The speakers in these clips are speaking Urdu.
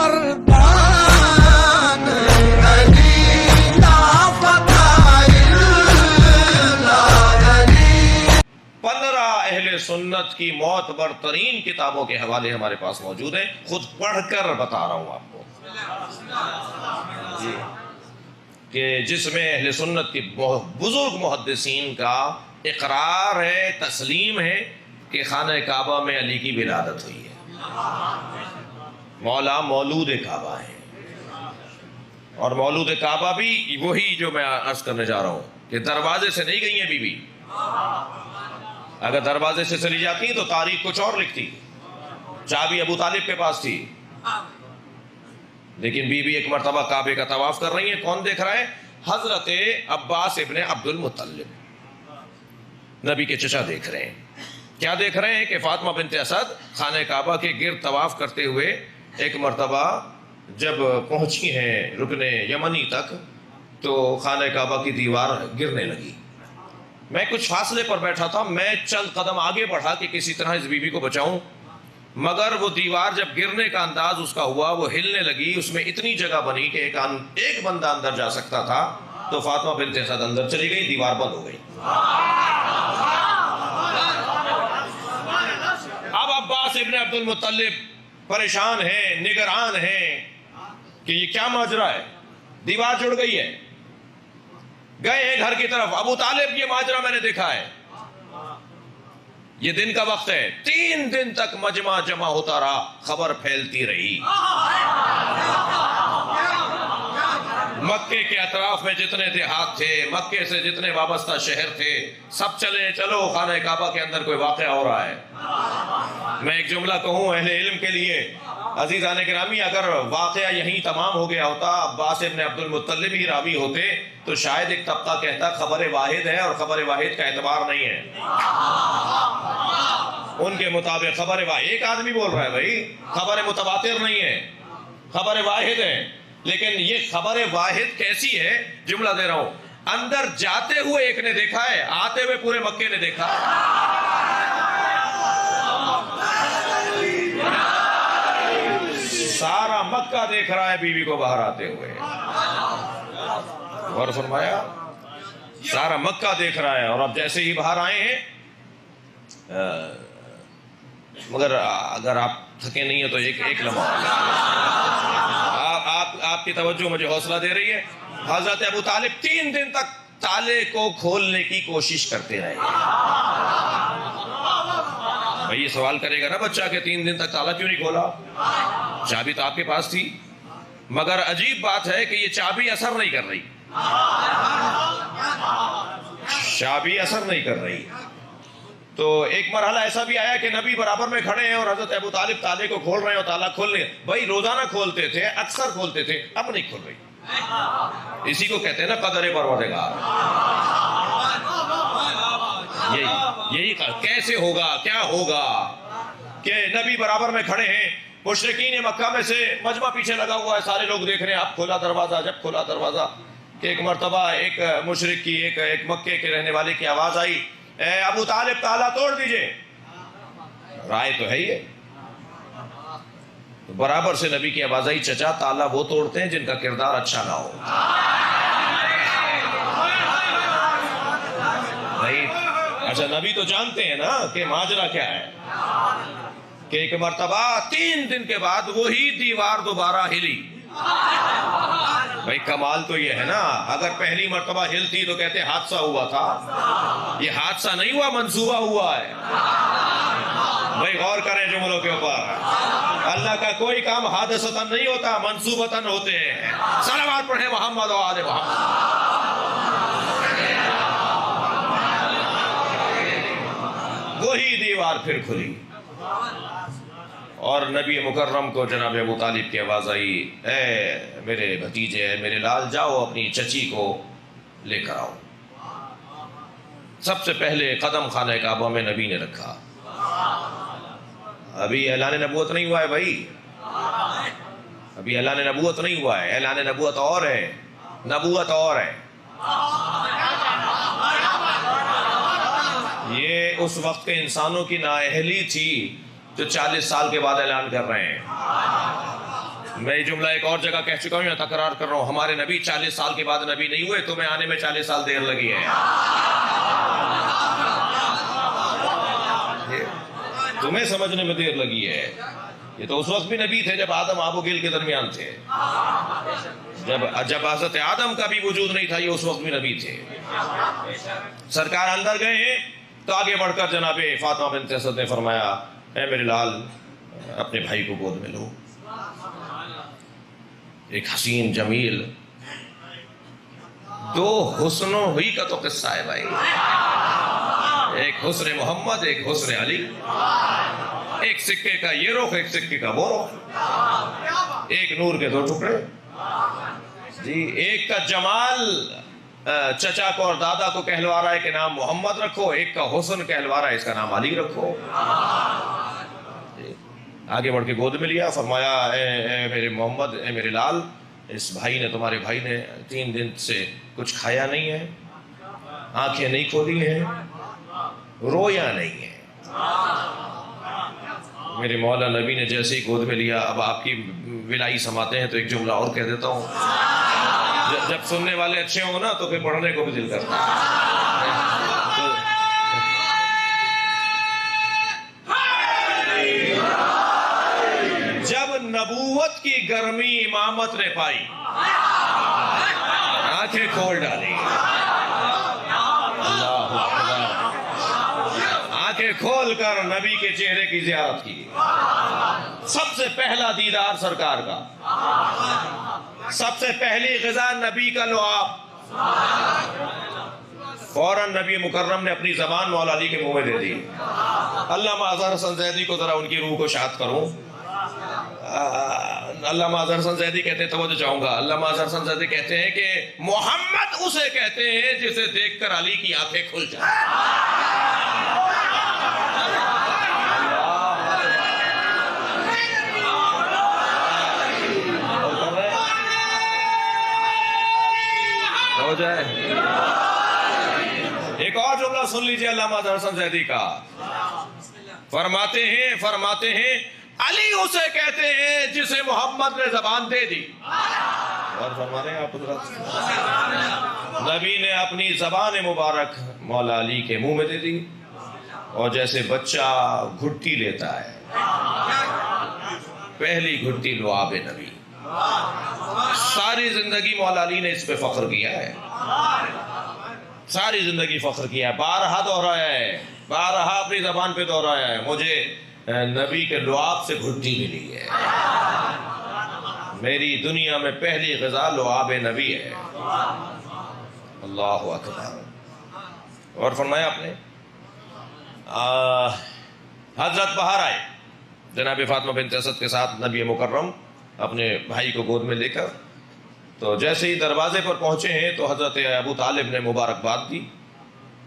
مردان علی لا فتح الا علی۔ 15 اہل سنت کی معتبر ترین کتابوں کے حوالے ہمارے پاس موجود ہیں، خود پڑھ کر بتا رہا ہوں آپ کو جی، کہ جس میں اہل سنت کی بزرگ محدثین کا اقرار ہے، تسلیم ہے کہ خانہ کعبہ میں علی کی ولادت ہوئی ہے، مولا مولود کعبہ ہے۔ اور مولود کعبہ بھی وہی جو میں عرض کرنے جا رہا ہوں کہ دروازے سے نہیں گئی ہیں بی بی، اگر دروازے سے چلی جاتی تو تاریخ کچھ اور لکھتی، چابی ابو طالب کے پاس تھی، لیکن بی بی ایک مرتبہ کعبے کا طواف کر رہی ہیں، کون دیکھ رہا ہے؟ حضرت عباس ابن عبد المطلب، نبی کے چچا دیکھ رہے ہیں۔ کیا دیکھ رہے ہیں کہ فاطمہ بنت اسد خانہ کعبہ کے گرد طواف کرتے ہوئے ایک مرتبہ جب پہنچی ہیں رکن یمنی تک تو خانہ کعبہ کی دیوار گرنے لگی۔ میں کچھ فاصلے پر بیٹھا تھا، میں چند قدم آگے بڑھا کہ کسی طرح اس بی بی کو بچاؤں، مگر وہ دیوار جب گرنے کا انداز اس کا ہوا، وہ ہلنے لگی، اس میں اتنی جگہ بنی کہ ایک بندہ اندر جا سکتا تھا، تو فاطمہ بنت اسد اندر چلی گئی، دیوار بند ہو گئی۔ اب عباس ابن عبد المطلب پریشان ہیں، نگران ہیں کہ یہ کیا ماجرا ہے، دیوار جڑ گئی ہے۔ گئے ہیں گھر کی طرف، ابو طالب یہ ماجرا میں نے دیکھا ہے، یہ دن کا وقت ہے، 3 دن تک مجمع جمع ہوتا رہا، خبر پھیلتی رہی۔ مکے کے اطراف میں جتنے دیہات تھے، مکے سے جتنے وابستہ شہر تھے، سب چلو خانہ کعبہ کے اندر کوئی واقعہ ہو رہا ہے۔ میں ایک جملہ کہوں اہل علم کے لیے، عزیزان گرامی، اگر واقعہ یہیں تمام ہو گیا ہوتا، عباس ابن عبد المطلب ہی راوی ہوتے، تو شاید ایک طبقہ کہتا خبر واحد ہے اور خبر واحد کا اعتبار نہیں ہے۔ ان کے مطابق خبر واحد، ایک آدمی بول رہا ہے بھائی، خبر متواتر نہیں ہے، خبر واحد ہے۔ لیکن یہ خبر واحد کیسی ہے؟ جملہ دے رہا ہوں، اندر جاتے ہوئے ایک نے دیکھا ہے، آتے ہوئے پورے مکے نے دیکھا۔ سارا مکہ دیکھ رہا ہے بیوی کو باہر آتے ہوئے، غور فرمایا، سارا مکہ دیکھ رہا ہے۔ اور اب جیسے ہی باہر آئے ہیں، مگر اگر آپ تھکے نہیں ہیں تو ایک لمحہ آپ کی توجہ مجھے حوصلہ دے رہی ہے۔ حضرت ابو طالب 3 دن تک تالے کو کھولنے کی کوشش کرتے رہے۔ بھائی یہ سوال کرے گا نا بچہ کہ 3 دن تک تالا کیوں نہیں کھولا؟ چابی تو آپ کے پاس تھی، مگر عجیب بات ہے کہ یہ چابی اثر نہیں کر رہی، چابی اثر نہیں کر رہی۔ تو ایک مرحلہ ایسا بھی آیا کہ نبی برابر میں کھڑے ہیں اور حضرت ابو طالب تالے کو کھول رہے ہیں اور تالا کھولنے، بھائی روزانہ کھولتے تھے، اکثر کھولتے تھے، اب نہیں کھول رہی۔ اسی کو کہتے ہیں نا قدر پروردگار۔ یہی کیسے ہوگا، کیا ہوگا کہ نبی برابر میں کھڑے ہیں، مشرکین مکہ میں سے مجمع پیچھے لگا ہوا ہے، سارے لوگ دیکھ رہے ہیں، اب کھولا دروازہ، جب کھولا دروازہ کہ ایک مرتبہ ایک مشرک کی، ایک مکے کے رہنے والے کی آواز آئی، اے ابو طالب تالا توڑ دیجئے۔ رائے تو ہے ہی، برابر سے نبی کی آواز آئی، چچا تالا وہ توڑتے ہیں جن کا کردار اچھا نہ ہو۔ اچھا نبی تو جانتے ہیں نا کہ ماجرا کیا ہے، کہ ایک مرتبہ 3 دن کے بعد وہی دیوار دوبارہ ہلی۔ بھائی کمال تو یہ ہے نا، اگر پہلی مرتبہ ہلتی تو کہتے حادثہ ہوا تھا، یہ حادثہ نہیں ہوا، منصوبہ ہوا ہے۔ بھائی غور کریں جملوں کے اوپر، اللہ کا کوئی کام حادثتاً نہیں ہوتا، منصوبتاً ہوتے ہیں۔ صلوات پڑھیں محمد و آل محمد۔ وہی دیوار پھر کھلی اور نبی مکرم کو جناب ابو طالب کی آواز آئی، اے میرے بھتیجے، میرے لال، جاؤ اپنی چچی کو لے کر آؤ۔ سب سے پہلے قدم خانہ کعبہ میں نبی نے رکھا۔ ابھی اعلان نبوت نہیں ہوا ہے بھائی، ابھی اعلان نبوت نہیں ہوا ہے، اعلان نبوت اور ہے، نبوت اور ہے۔ یہ اس وقت کے انسانوں کی نااہلی تھی جو 40 سال کے بعد اعلان کر رہے ہیں۔ میں جملہ ایک اور جگہ کہہ چکا ہوں یا تکرار کر رہا ہوں، ہمارے نبی 40 سال کے بعد نبی نہیں ہوئے، تمہیں آنے میں 40 سال دیر لگی ہے، تمہیں سمجھنے میں دیر لگی ہے۔ یہ تو اس وقت بھی نبی تھے جب آدم آب و گل کے درمیان تھے، جب حضرت آدم کا بھی وجود نہیں تھا، یہ اس وقت بھی نبی تھے۔ سرکار اندر گئے ہیں تو آگے بڑھ کر جناب فاطمہ بنت اسد نے فرمایا، اے میرے لال اپنے بھائی کو گود میں لو۔ ایک حسین جمیل دو حسنوں ہوئی کا تو قصہ ہے بھائی، ایک حسن محمد، ایک حسن علی، ایک سکے کا یہ رخ، ایک سکے کا وہ رخ، ایک نور کے دو ٹکڑے جی، ایک کا جمال چچا کو اور دادا کو کہلوا رہا ہے کہ نام محمد رکھو، ایک کا حسن کہلوا رہا ہے اس کا نام علی رکھو۔ آگے بڑھ کے گود میں لیا، فرمایا اے میرے محمد، اے میرے لال، اس بھائی نے، تمہارے بھائی نے 3 دن سے کچھ کھایا نہیں ہے، آنکھیں نہیں کھولی ہیں، رویا نہیں ہے۔ میرے مولا نبی نے جیسے ہی گود میں لیا، اب آپ کی ولائی سماتے ہیں تو ایک جملہ اور کہہ دیتا ہوں، جب سننے والے اچھے ہوں نا تو پھر پڑھنے کو بھی دل کرتا ہے۔ جب نبوت کی گرمی امامت نے پائی، آنکھیں کھول ڈالی، اللہ اکبر، آنکھیں کھول کر نبی کے چہرے کی زیارت کی۔ سب سے پہلا دیدار سرکار کا، سب سے پہلی غذا نبی کا لعاب، فوراً نبی مکرم نے اپنی زبان مولا علی کے منہ میں دے دی۔ علامہ اظہر حسن زیدی کو ذرا ان کی روح کو شاد کروں۔ علامہ اظہر حسن زیدی کہتے ہیں، توجہ چاہوں گا، علامہ اظہر حسن زیدی کہتے ہیں کہ محمد اسے کہتے ہیں جسے دیکھ کر علی کی آنکھیں کھل جائیں۔ ہو جائے ایک اور جملہ سن لیجئے علامہ اظہر حسن زیدی کا، فرماتے ہیں علی اسے کہتے ہیں جسے محمد نے زبان دے دی۔ اور فرما رہے ہیں آپ حضرت، نبی نے اپنی زبان مبارک مولا علی کے منہ میں دے دی، اور جیسے بچہ گھٹی لیتا ہے، پہلی گھٹی لعاب نبی۔ ساری زندگی مولا علی نے اس پہ فخر کیا ہے، ساری زندگی فخر کیا ہے، بارہا دہرایا ہے، بارہا اپنی زبان پہ دہرایا ہے، مجھے نبی کے لعاب سے گھٹی ملی ہے، میری دنیا میں پہلی غذا لعاب نبی ہے۔ اللہ اکبر۔ اور فرمایا آپ نے حضرت باہر آئے جناب فاطمہ بنت اسد کے ساتھ نبی مکرم اپنے بھائی کو گود میں لے کر، تو جیسے ہی دروازے پر پہنچے ہیں تو حضرت ابو طالب نے مبارکباد دی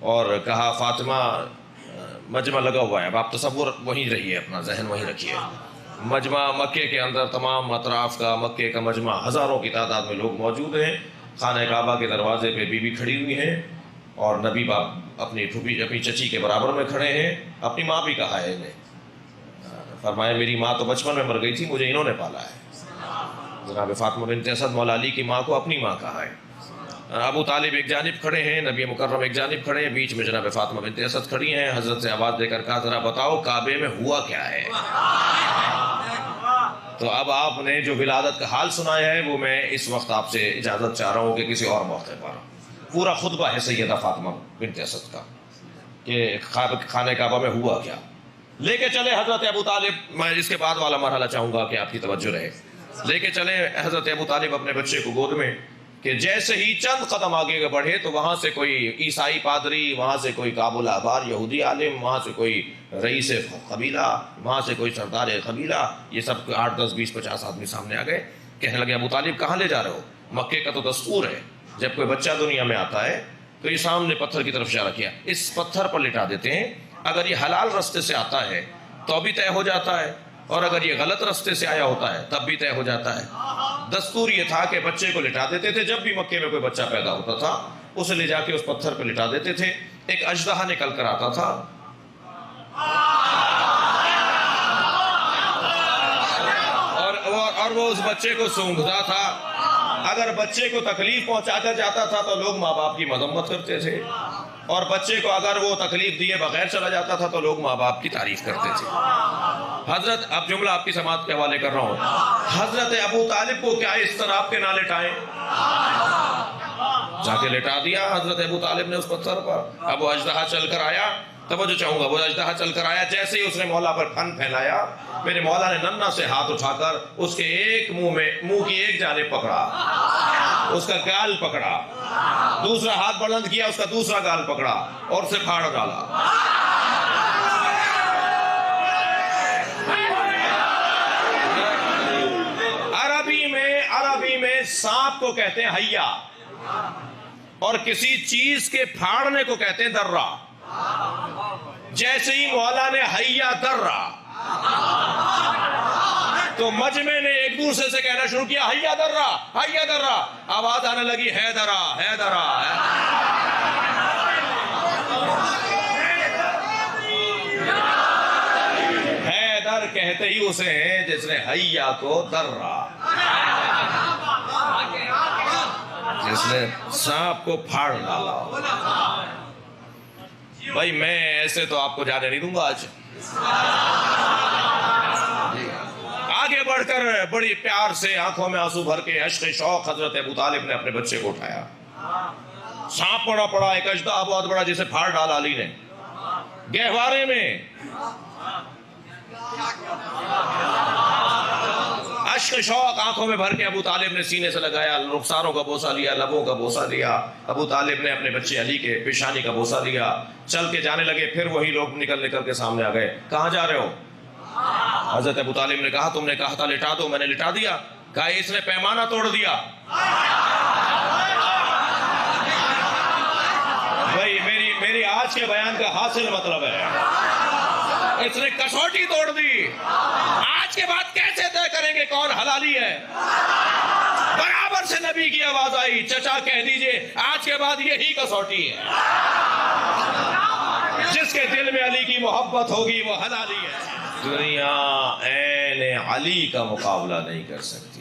اور کہا فاطمہ مجمع لگا ہوا ہے، اب آپ تصور وہیں رہیے، اپنا ذہن وہیں رکھیے، مجمع مکے کے اندر تمام اطراف کا مکے کا مجمع، ہزاروں کی تعداد میں لوگ موجود ہیں، خانہ کعبہ کے دروازے پہ بی بی کھڑی ہوئی ہیں اور نبی باپ اپنی پھوپھی اپنی چچی کے برابر میں کھڑے ہیں، اپنی ماں بھی کہا ہے انہیں، فرمایا میری ماں تو بچپن میں مر گئی تھی، مجھے انہوں نے پالا ہے۔ جناب فاطمہ بنت اسد مولا علی کی ماں کو اپنی ماں کہا ہے۔ ابو طالب ایک جانب کھڑے ہیں، نبی مکرم ایک جانب کھڑے ہیں، بیچ میں جناب فاطمہ بنت اسد کھڑی ہیں۔ حضرت سے آواز دے کر کہا ذرا بتاؤ کعبے میں ہوا کیا ہے؟ تو اب آپ نے جو ولادت کا حال سنایا ہے وہ میں اس وقت آپ سے اجازت چاہ رہا ہوں کہ کسی اور موقع پر پورا خطبہ ہے سیدہ فاطمہ بنت اسد کا کہ خانہ کعبہ میں ہوا کیا۔ لے کے چلے حضرت ابو طالب، میں اس کے بعد والا مرحلہ چاہوں گا کہ آپ کی توجہ رہے، لے کے چلے حضرت ابو طالب اپنے بچے کو گود میں، کہ جیسے ہی چند قدم آگے بڑھے تو وہاں سے کوئی عیسائی پادری، وہاں سے کوئی کابل آبار یہودی عالم، وہاں سے کوئی رئیس قبیلہ، وہاں سے کوئی سردار قبیلہ، یہ سب 8 10 20 50 آدمی سامنے آ گئے، کہنے لگے ابو طالب کہاں لے جا رہے ہو؟ مکے کا تو دستور ہے جب کوئی بچہ دنیا میں آتا ہے تو یہ سامنے پتھر کی طرف اشارہ کیا، اس پتھر پر لٹا دیتے ہیں، اگر یہ حلال رستے سے آتا ہے تو بھی طے ہو جاتا ہے، اور اگر یہ غلط رستے سے آیا ہوتا ہے تب بھی طے ہو جاتا ہے۔ دستور یہ تھا کہ بچے کو لٹا دیتے تھے، جب بھی مکے میں کوئی بچہ پیدا ہوتا تھا اسے لے جا کے اس پتھر پہ لٹا دیتے تھے، ایک اژدہا نکل کر آتا تھا، اور وہ اس بچے کو سونگھتا تھا. اگر بچے کو تکلیف پہنچاتا جاتا تھا تو لوگ ماں باپ کی مذمت کرتے تھے, اور بچے کو اگر وہ تکلیف دیے بغیر چلا جاتا تھا تو لوگ ماں باپ کی تعریف کرتے تھے. حضرت, اب جملہ آپ کی سماعت کے حوالے کر رہا ہوں, حضرت ابو طالب کو کیا اس طرح آپ کے نہ لٹائیں؟ جا کے لٹا دیا حضرت ابو طالب نے اس پتھر پر. اب وہ اژدہا چل کر آیا, توجہ چاہوں گا, وہ اژدہا چل کر آیا, جیسے ہی اس نے مولا پر پھن پھیلایا, میرے مولا نے ننھا سے ہاتھ اٹھا کر اس کے ایک منہ کی ایک جانب پکڑا, اس کا گال پکڑا, دوسرا ہاتھ بلند کیا, اس کا دوسرا گال پکڑا اور اسے پھاڑ ڈالا. عربی میں سانپ کو کہتے ہیں حیا, اور کسی چیز کے پھاڑنے کو کہتے ہیں درہ. جیسے ہی مولا نے حیا درہ, تو مجمع نے ایک دوسرے سے کہنا شروع کیا حیا درہ, حیا درہ. آواز آنے لگی حیدرہ, حیدرہ. حیدر کہتے ہی اسے ہیں جس نے حیا کو درہ, جس نے سانپ کو پھاڑ ڈالا. بھائی میں ایسے تو آپ کو جانے نہیں دوں گا آج. آگے بڑھ کر بڑی پیار سے آنکھوں میں آنسو بھر کے عشق شوق حضرت ابو طالب نے اپنے بچے کو اٹھایا. سانپ پڑا پڑا, ایک اژدہا بہت بڑا جسے پھاڑ ڈالا علی نے گہوارے میں. عشق شوق آنکھوں میں بھر کے ابو طالب نے سینے سے لگایا, رخساروں کا بوسہ لیا, لبوں کا بوسہ لیا. ابو طالب نے اپنے بچے علی کے پیشانی کا بوسہ لیا, چل کے جانے لگے. پھر وہی لوگ نکل کے سامنے آ گئے. کہاں جا رہے ہو؟ حضرت ابو طالب نے کہا تم نے کہا تھا لٹا دو, میں نے لٹا دیا. کہا اس نے پیمانہ توڑ دیا. بھائی میری آج کے بیان کا حاصل مطلب ہے اس نے کسوٹی توڑ دی. آج کے بعد کیسے طے کریں گے کون حلالی ہے؟ برابر سے نبی کی آواز آئی, چچا کہہ دیجئے آج کے بعد یہی کسوٹی ہے. جس کے دل میں علی کی محبت ہوگی وہ حلالی ہے. دنیا عین علی کا مقابلہ نہیں کر سکتی.